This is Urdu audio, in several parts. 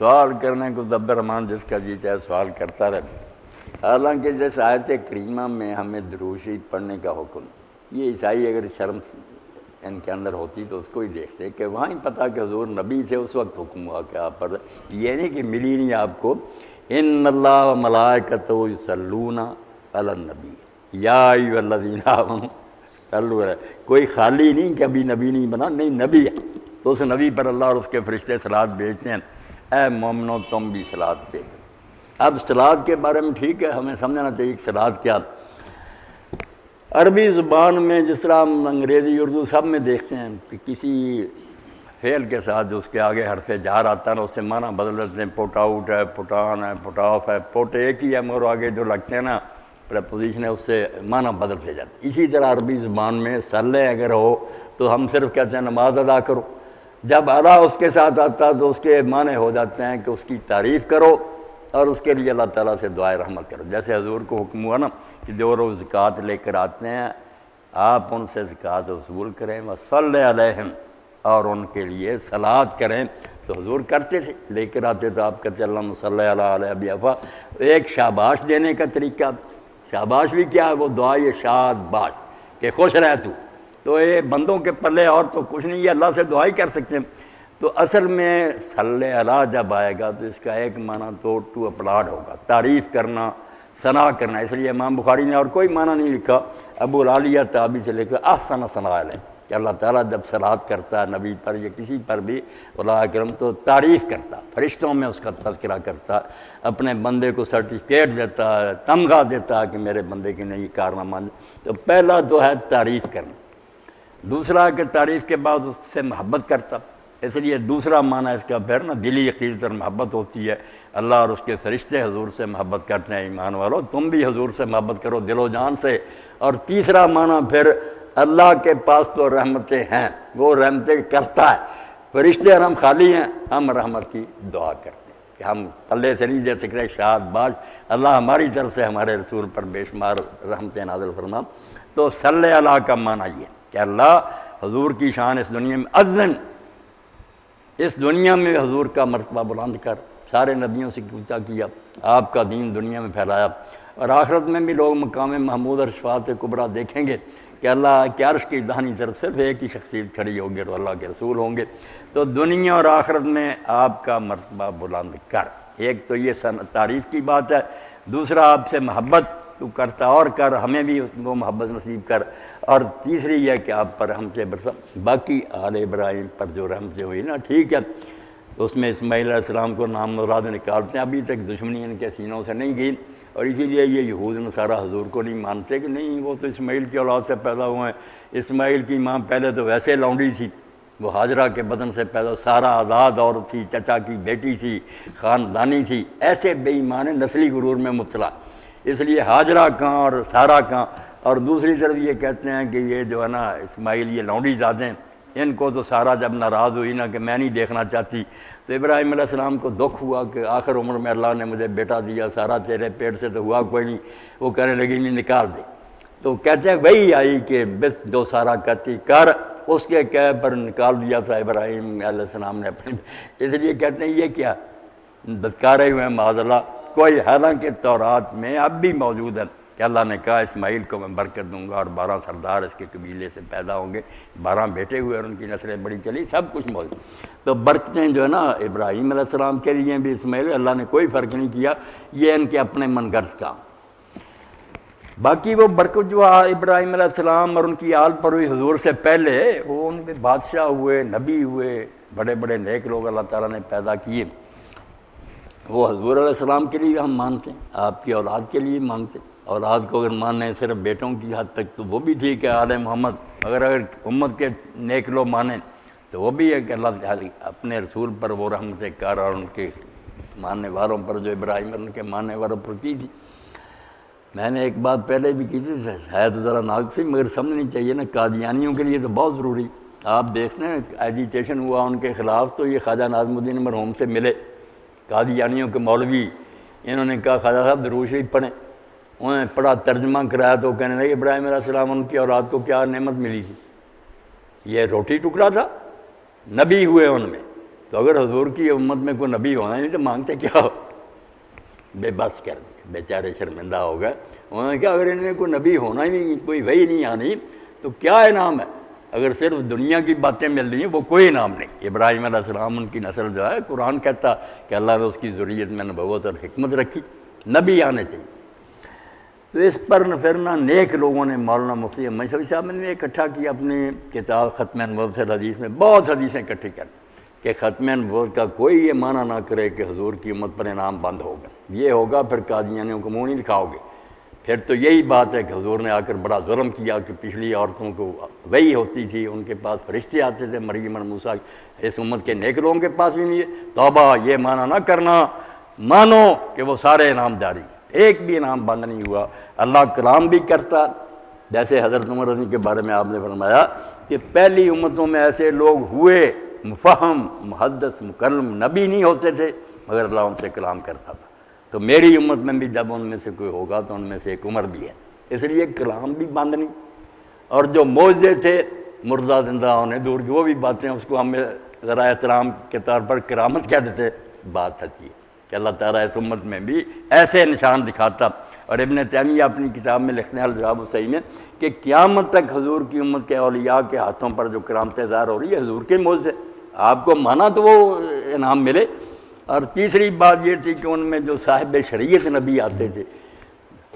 سوال کرنے کو دبر رحمان جس کا جی چاہے سوال کرتا رہے. حالانکہ جس آیت کریمہ میں ہمیں درود شریف پڑھنے کا حکم، یہ عیسائی اگر شرم ان کے اندر ہوتی تو اس کو ہی دیکھتے کہ وہاں ہی پتہ کہ حضور نبی تھے، اس وقت حکم ہوا کہ آپ پڑھ. یہ نہیں کہ ملی نہیں آپ کو. ان اللہ و ملائکتہ یصلون علی النبی یا ایھا الذین آمنوا صلوا علیہ. کوئی خالی نہیں کہ ابھی نبی نہیں بنا، نہیں نبی ہے تو اس نبی پر اللہ اور اس کے فرشتے صلوات بھیجتے ہیں. اے مومنو تم بھی صلوات بھیجو. اب صلوات کے بارے میں ٹھیک ہے ہمیں سمجھنا چاہیے کہ صلوات کیا. عربی زبان میں جس طرح ہم انگریزی اردو سب میں دیکھتے ہیں کہ کسی فعل کے ساتھ جو اس کے آگے حرف جار آتا ہے نا اس سے معنی بدل دیتے ہیں. پٹ آؤٹ ہے، پٹ آن ہے، پٹ آف ہے. پٹ ایک ہی ہے مگر آگے جو لگتے ہیں نا پریپوزیشن ہے اس سے معنی بدل سے جاتا ہے. اسی طرح عربی زبان میں صلح اگر ہو تو ہم صرف کہتے ہیں نماز ادا کرو. جب ادا اس کے ساتھ آتا تو اس کے معنی ہو جاتے ہیں کہ اس کی تعریف کرو اور اس کے لیے اللہ تعالیٰ سے دعائے رحمت کرو. جیسے حضور کو حکم ہوا نا کہ جو روز زکوٰۃ لے کر آتے ہیں آپ ان سے زکوٰۃ وصول کریں وصلی علیہم، اور ان کے لیے صلوات کریں. تو حضور کرتے تھے، لے کر آتے تو آپ کہتے اللہم صلی علی ابی افا. ایک شاباش دینے کا طریقہ. شاباش بھی کیا ہے؟ وہ دعا یہ شاد باش کہ خوش رہ تو یہ بندوں کے پلے اور تو کچھ نہیں، یہ اللہ سے دعا ہی کر سکتے ہیں. تو اصل میں صلی علی جب آئے گا تو اس کا ایک معنی تو ٹو اپلاڈ ہوگا، تعریف کرنا، ثنا کرنا. اس لیے امام بخاری نے اور کوئی معنی نہیں لکھا. ابو العالیہ تابعی سے لکھا احسن ثنا علیہ کہ اللہ تعالیٰ جب صلوات کرتا ہے نبی پر یا کسی پر بھی اللہ اکرم تو تعریف کرتا، فرشتوں میں اس کا تذکرہ کرتا، اپنے بندے کو سرٹیفکیٹ دیتا ہے، تمغہ دیتا ہے کہ میرے بندے کی نہیں کارنامہ. تو پہلا تو ہے تعریف کرنا. دوسرا کہ تعریف کے بعد اس سے محبت کرتا. اس لیے دوسرا معنی اس کا پھر نا دلی عقیدت اور محبت ہوتی ہے. اللہ اور اس کے فرشتے حضور سے محبت کرتے ہیں. ایمان والو تم بھی حضور سے محبت کرو دل و جان سے. اور تیسرا معنی پھر اللہ کے پاس تو رحمتیں ہیں، وہ رحمتیں کرتا ہے. فرشتے اور ہم خالی ہیں، ہم رحمت کی دعا کرتے ہیں کہ ہم پلے سے نہیں دے سکتے. شاد باش اللہ ہماری طرف سے ہمارے رسول پر بے شمار رحمتیں نازل فرما. تو صلی اللہ کا معنی یہ کہ اللہ حضور کی شان اس دنیا میں اذن، اس دنیا میں حضور کا مرتبہ بلند کر. سارے نبیوں سے پوچھا کیا، آپ کا دین دنیا میں پھیلایا. اور آخرت میں بھی لوگ مقام محمود اور شفاعت کبریٰ دیکھیں گے کہ اللہ کے عرش کی داہنی طرف صرف ایک ہی شخصیت کھڑی ہوگی اور اللہ کے رسول ہوں گے. تو دنیا اور آخرت میں آپ کا مرتبہ بلند کر. ایک تو یہ تعریف کی بات ہے. دوسرا آپ سے محبت تو کرتا اور کر، ہمیں بھی اس کو محبت نصیب کر. اور تیسری یہ کہ آپ پر ہم سے برسا. باقی آل ابراہیم پر جو رحمتیں ہوئی نا ٹھیک ہے، اس میں اسماعیل علیہ السلام کو نام مراد نکالتے ہیں. ابھی تک دشمنی ان کے سینوں سے نہیں گئی اور اسی لیے یہ یہود نصارہ حضور کو نہیں مانتے کہ نہیں وہ تو اسماعیل کی اولاد سے پیدا ہوئے ہیں. اسماعیل کی ماں پہلے تو ویسے لونڈی تھی، وہ ہاجرہ کے بدن سے پیدا، سارا آزاد عورت تھی، چچا کی بیٹی تھی، خاندانی تھی. ایسے بے ایمان نسلی غرور میں مبتلا، اس لیے ہاجرہ کہاں اور سارا کہاں. اور دوسری طرف یہ کہتے ہیں کہ یہ جو ہے نا اسماعیل یہ لونڈی زادے ہیں. ان کو تو سارا جب ناراض ہوئی نا کہ میں نہیں دیکھنا چاہتی تو ابراہیم علیہ السلام کو دکھ ہوا کہ آخر عمر میں اللہ نے مجھے بیٹا دیا، سارا تیرے پیٹ سے تو ہوا کوئی نہیں. وہ کہنے لگی نہیں نکال دے. تو کہتے ہیں وہی آئی کہ بس جو سارا کہتی کر، اس کے کہے پر نکال دیا تھا ابراہیم علیہ السلام نے اپنے. اس لیے کہتے ہیں یہ کیا دھتکارے ہوئے معاذ اللہ کوئی. حالانکہ تورات میں اب بھی موجود ہے کہ اللہ نے کہا اسماعیل کو میں برکت دوں گا اور 12 سردار اس کے قبیلے سے پیدا ہوں گے. 12 بیٹے ہوئے اور ان کی نسلیں بڑی چلی، سب کچھ موجود. تو برکتیں جو ہے نا ابراہیم علیہ السلام کے لیے بھی اسماعیل، اللہ نے کوئی فرق نہیں کیا. یہ ان کے اپنے من گھڑت کا. باقی وہ برکت جو ابراہیم علیہ السلام اور ان کی آل پر ہوئی حضور سے پہلے، وہ ان کے بادشاہ ہوئے، نبی ہوئے، بڑے بڑے نیک لوگ اللہ تعالیٰ نے پیدا کیے. وہ حضور علیہ السلام کے لیے ہم مانتے ہیں، آپ کی اولاد کے لیے مانگتے ہیں. اولاد کو اگر مانیں صرف بیٹوں کی حد تک تو وہ بھی ٹھیک ہے آل محمد. اگر امت کے نیک لوگ مانیں تو وہ بھی ہے کہ اللہ تعالیٰ اپنے رسول پر وہ رحمت کر اور ان کے ماننے والوں پر جو ابراہیم اور ان کے ماننے والوں پر کی تھی. میں نے ایک بات پہلے بھی کی تھی، ہے تو ذرا ناک سے مگر سمجھنی چاہیے نا. قادیانیوں کے لیے تو بہت ضروری. آپ دیکھتے ہیں ایجیٹیشن ہوا ان کے خلاف تو یہ خواجہ ناظم الدین مرحوم سے ملے. قادیانیوں کے مولوی، انہوں نے کہا خواجہ صاحب درود شریف پڑھیں. انہوں نے پڑھا، ترجمہ کرایا تو کہنے لگے ابراہیم علیہ السلام ان کی اولاد کو کیا نعمت ملی تھی؟ یہ روٹی ٹکڑا تھا. نبی ہوئے ان میں، تو اگر حضور کی امت میں کوئی نبی ہونا نہیں تو مانگتے کیا ہو؟ بے بس کر دے، بیچارے شرمندہ ہو گئے. انہوں نے کہا اگر ان میں کوئی نبی ہونا ہی نہیں، کوئی وحی نہیں آنی تو کیا انعام ہے؟ اگر صرف دنیا کی باتیں مل رہی ہیں وہ کوئی انعام نہیں. ابراہیم علیہ السلام ان کی نسل جو ہے، قرآن کہتا کہ اللہ نے اس کی ذریت میں نبوت اور حکمت رکھی، نبی آنے چاہیے. تو اس پر پھر نہ نیک لوگوں نے، مولانا مفتی احمد شفیع صاحب نے اکٹھا کیا اپنی کتاب ختم نبوت سے حدیث میں بہت حدیثیں اکٹھی کر کہ ختم نبوت کا کوئی یہ معنی نہ کرے کہ حضور کی امت پر انعام بند ہوگا. یہ ہوگا پھر قادیانیوں کو منہ نہیں دکھاؤ گے. پھر تو یہی بات ہے کہ حضور نے آ کر بڑا ظلم کیا کہ پچھلی عورتوں کو وہی ہوتی تھی، ان کے پاس فرشتے آتے تھے، مریم اور موسیٰ. اس امت کے نیک لوگوں کے پاس بھی نہیں ہے. توبہ، یہ معنی نہ کرنا، مانو کہ وہ سارے انعام جاری، ایک بھی انعام بند نہیں ہوا. اللہ کلام بھی کرتا، جیسے حضرت عمر رضی کے بارے میں آپ نے فرمایا کہ پہلی امتوں میں ایسے لوگ ہوئے مفہم، محدث، مکلم، نبی نہیں ہوتے تھے مگر اللہ ان سے کلام کرتا تھا. تو میری امت میں بھی جب ان میں سے کوئی ہوگا تو ان میں سے ایک عمر بھی ہے. اس لیے کلام بھی بند نہیں. اور جو معجزے تھے مردہ زندہ ہونے دور کی وہ بھی باتیں، اس کو ہمیں ذرا احترام کے طور پر کرامت کہہ دیتے. بات سچی ہے کہ اللہ تعالیٰ اس امت میں بھی ایسے نشان دکھاتا. اور ابن تیمیہ اپنی کتاب میں لکھنے الجواب الصحیح میں کہ قیامت تک حضور کی امت کے اولیاء کے ہاتھوں پر جو کرامتیں ظاہر ہو رہی ہے حضور کے معجزے، آپ کو مانا تو وہ انعام ملے. اور تیسری بات یہ تھی کہ ان میں جو صاحب شریعت نبی آتے تھے،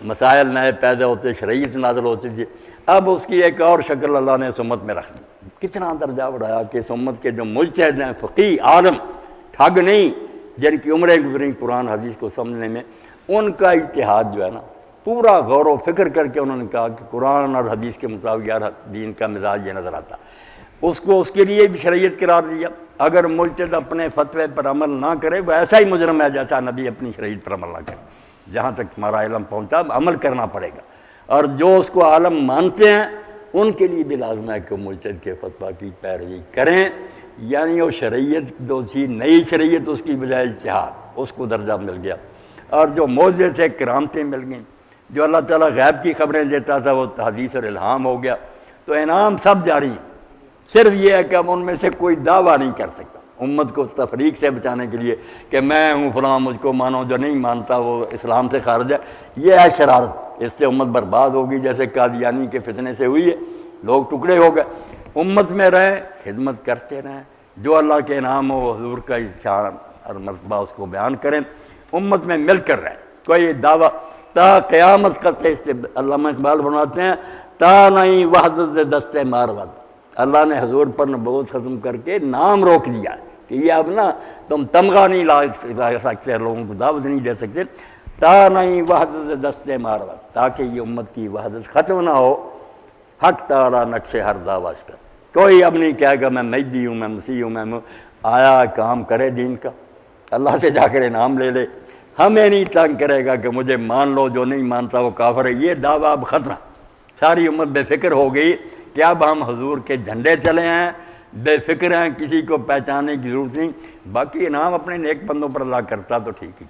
مسائل نئے پیدا ہوتے، شریعت نازل ہوتی تھی. اب اس کی ایک اور شکل اللہ نے اس امت میں رکھ دی. کتنا درجہ بڑھایا کہ اس امت کے جو مجتہد ہیں، فقیہ، عالم، ٹھگ نہیں، جن کی عمریں گزری قرآن حدیث کو سمجھنے میں، ان کا اجتہاد جو ہے نا پورا غور و فکر کر کے انہوں نے کہا کہ قرآن اور حدیث کے مطابق یار دین کا مزاج یہ نظر آتا، اس کو اس کے لیے بھی شریعت قرار دیا. اگر مجتہد اپنے فتوے پر عمل نہ کرے وہ ایسا ہی مجرم ہے جیسا نبی اپنی شریعت پر عمل نہ کرے. جہاں تک ہمارا علم پہنچا عمل کرنا پڑے گا. اور جو اس کو عالم مانتے ہیں ان کے لیے بھی لازم ہے کہ مجتہد کے فتویٰ کی پیروی کریں. یعنی وہ شریعت جو تھی، نئی شریعت، اس کی بجائے اجتہاد، اس کو درجہ مل گیا. اور جو معجزے تھے، کرامتیں مل گئیں. جو اللہ تعالیٰ غیب کی خبریں دیتا تھا وہ حدیث اور الہام ہو گیا. تو انعام سب جاری ہیں. صرف یہ ہے کہ اب ان میں سے کوئی دعویٰ نہیں کر سکتا امت کو تفریق سے بچانے کے لیے کہ میں ہوں فلاں، مجھ کو مانو. جو نہیں مانتا وہ اسلام سے خارج ہے. یہ ہے شرارت. اس سے امت برباد ہوگی جیسے قادیانی کے فتنے سے ہوئی ہے. لوگ ٹکڑے ہو گئے. امت میں رہیں، خدمت کرتے رہیں، جو اللہ کے انعام ہو حضور کا شان اور مرتبہ اس کو بیان کریں، امت میں مل کر رہیں. کوئی دعویٰ تا قیامت کرتے. اس سے علامہ اقبال فرماتے ہیں تا نہیں وحدت سے دستے مارود. اللہ نے حضور پر نبوت ختم کر کے نام روک دیا کہ یہ اب نا تم تمغہ نہیں لا سکتے، لوگوں کو دعوت نہیں دے سکتے. تا نہیں وحدت سے دستے مارود، تاکہ یہ امت کی وحدت ختم نہ ہو. حق تعالیٰ نقش ہر دعویٰ کر. کوئی اب نہیں کہے گا میں مہدی ہوں، میں مسیح ہوں، میں آیا کام کرے دین کا، اللہ سے جا کر انعام لے لے. ہمیں نہیں تنگ کرے گا کہ مجھے مان لو، جو نہیں مانتا وہ کافر ہے. یہ دعویٰ اب ختم. ساری امت بے فکر ہو گئی کہ اب ہم حضور کے جھنڈے چلے ہیں، بے فکر ہیں، کسی کو پہچاننے کی ضرورت نہیں. باقی انعام اپنے نیک بندوں پر اللہ کرتا تو ٹھیک ہی.